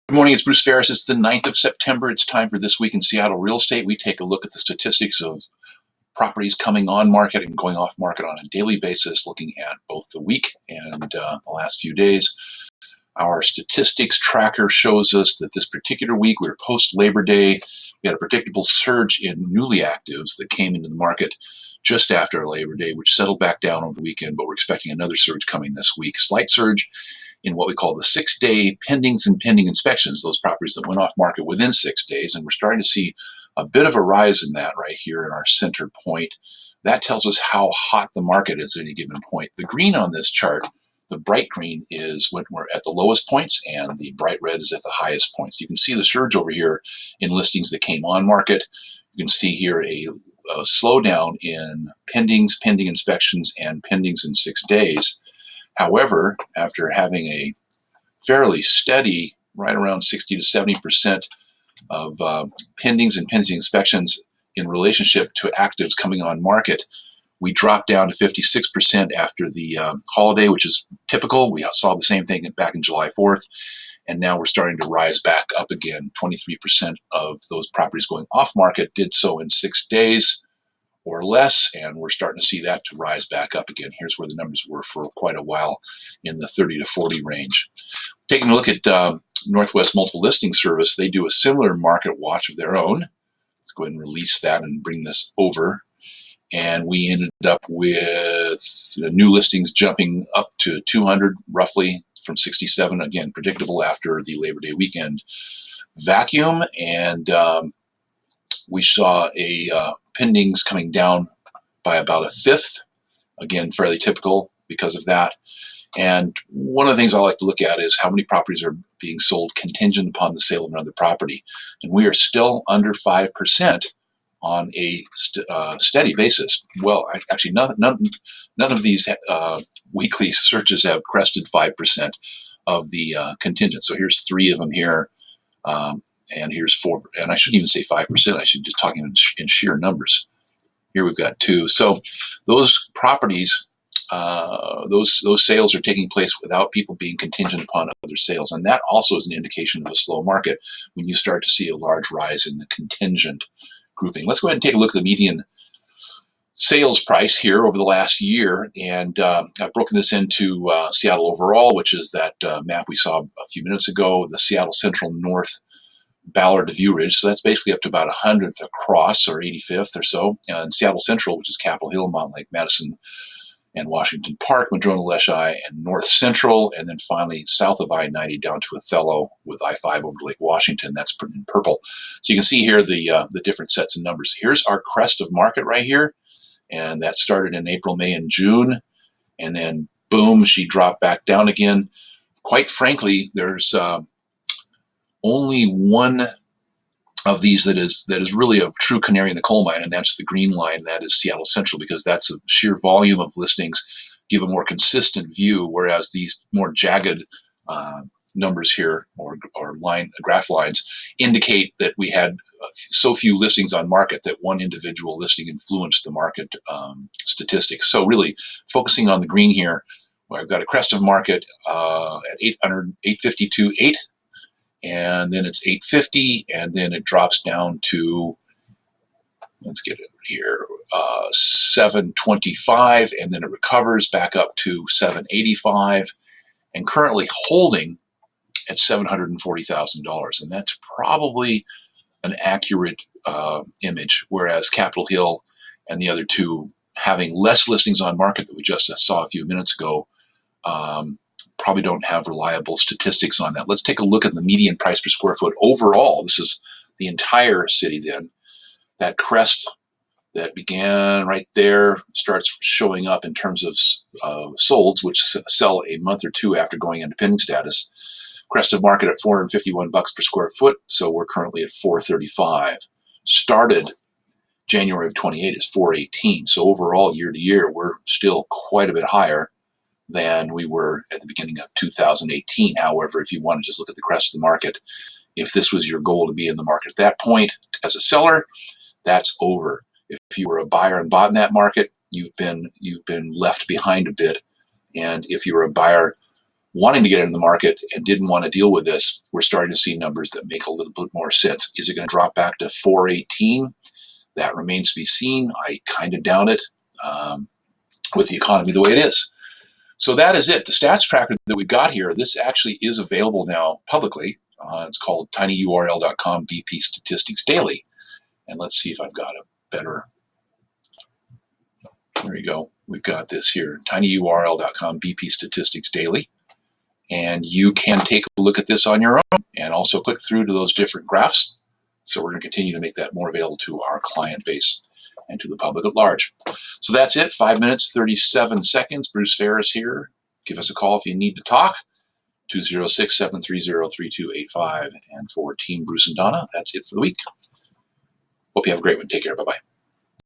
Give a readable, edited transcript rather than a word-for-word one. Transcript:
Good morning, it's Bruce Ferris. It's the 9th of September. It's time for This Week in Seattle Real Estate. We take a look at the statistics of properties coming on market and going off market on a daily basis, looking at both the week and the last few days. Our statistics tracker shows us that this particular week, we were post-Labor Day. We had a predictable surge in newly actives that came into the market just after Labor Day, which settled back down over the weekend, but we're expecting another surge coming this week. Slight surge in what we call the 6-day pendings and pending inspections, those properties that went off market within 6 days. And we're starting to see a bit of a rise in that right here in our center point. That tells us how hot the market is at any given point. The green on this chart, the bright green, is when we're at the lowest points, and the bright red is at the highest points. You can see the surge over here in listings that came on market. You can see here a slowdown in pendings, pending inspections, and pendings in 6 days. However, after having a fairly steady, right around 60 to 70% of pendings and pending inspections in relationship to actives coming on market, we dropped down to 56% after the holiday, which is typical. We saw the same thing back in July 4th, and now we're starting to rise back up again. 23% of those properties going off market did so in 6 days or less, and we're starting to see that to rise back up again. Here's where the numbers were for quite a while, in the 30 to 40 range. Taking a look at Northwest Multiple Listing Service, they do a similar market watch of their own. Let's go ahead and release that and bring this over. And we ended up with new listings jumping up to 200 roughly from 67, again, predictable after the Labor Day weekend vacuum. And we saw pendings coming down by about a fifth, again, fairly typical because of that. And one of the things I like to look at is how many properties are being sold contingent upon the sale of another property. And we are still under 5% on a steady basis. Well, actually, none of these weekly searches have crested 5% of the contingent. So here's 3 of them here. And here's 4, and I shouldn't even say 5%. I should just talking in sheer numbers. Here we've got 2. So those properties, those sales are taking place without people being contingent upon other sales, and that also is an indication of a slow market when you start to see a large rise in the contingent grouping. Let's go ahead and take a look at the median sales price here over the last year, and I've broken this into Seattle overall, which is that map we saw a few minutes ago, the Seattle Central North, Ballard to View Ridge. So that's basically up to about 100th across, or 85th or so. And Seattle Central, which is Capitol Hill, Mountain Lake, Madison, and Washington Park, Madrona, Leschi, and North Central. And then finally south of I-90 down to Othello with I-5 over to Lake Washington. That's in purple. So you can see here the different sets of numbers. Here's our crest of market right here. And that started in April, May, and June. And then boom, she dropped back down again. Quite frankly, there's only one of these that is really a true canary in the coal mine, and that's the green line. That is Seattle Central, because that's a sheer volume of listings give a more consistent view, whereas these more jagged numbers here, or graph lines, indicate that we had so few listings on market that one individual listing influenced the market statistics. So really focusing on the green here, where I've got a crest of market at 852.8, and then it's 850, and then it drops down to, let's get it here, 725, and then it recovers back up to 785, and currently holding at $740,000. And that's probably an accurate image, whereas Capitol Hill and the other two, having less listings on market that we just saw a few minutes ago, probably don't have reliable statistics on that. Let's take a look at the median price per square foot overall. This is the entire city then. That crest that began right there starts showing up in terms of solds, which sell a month or two after going into pending status. Crest of market at $451 per square foot, so we're currently at $435. Started January of 28 is $418. So overall, year to year, we're still quite a bit higher than we were at the beginning of 2018. However, if you want to just look at the crest of the market, if this was your goal to be in the market at that point as a seller, that's over. If you were a buyer and bought in that market, you've been left behind a bit. And if you were a buyer wanting to get into the market and didn't want to deal with this, we're starting to see numbers that make a little bit more sense. Is it going to drop back to 418? That remains to be seen. I kind of doubt it with the economy the way it is. So that is it. The stats tracker that we've got here, this actually is available now publicly. It's called tinyurl.com BP Statistics Daily. And let's see if I've got a better. There you go. We've got this here, tinyurl.com BP Statistics Daily. And you can take a look at this on your own and also click through to those different graphs. So we're going to continue to make that more available to our client base and to the public at large. So that's it. 5 minutes, 37 seconds. Bruce Ferris here. Give us a call if you need to talk. 206-730-3285. And for Team Bruce and Donna, that's it for the week. Hope you have a great one. Take care. Bye-bye.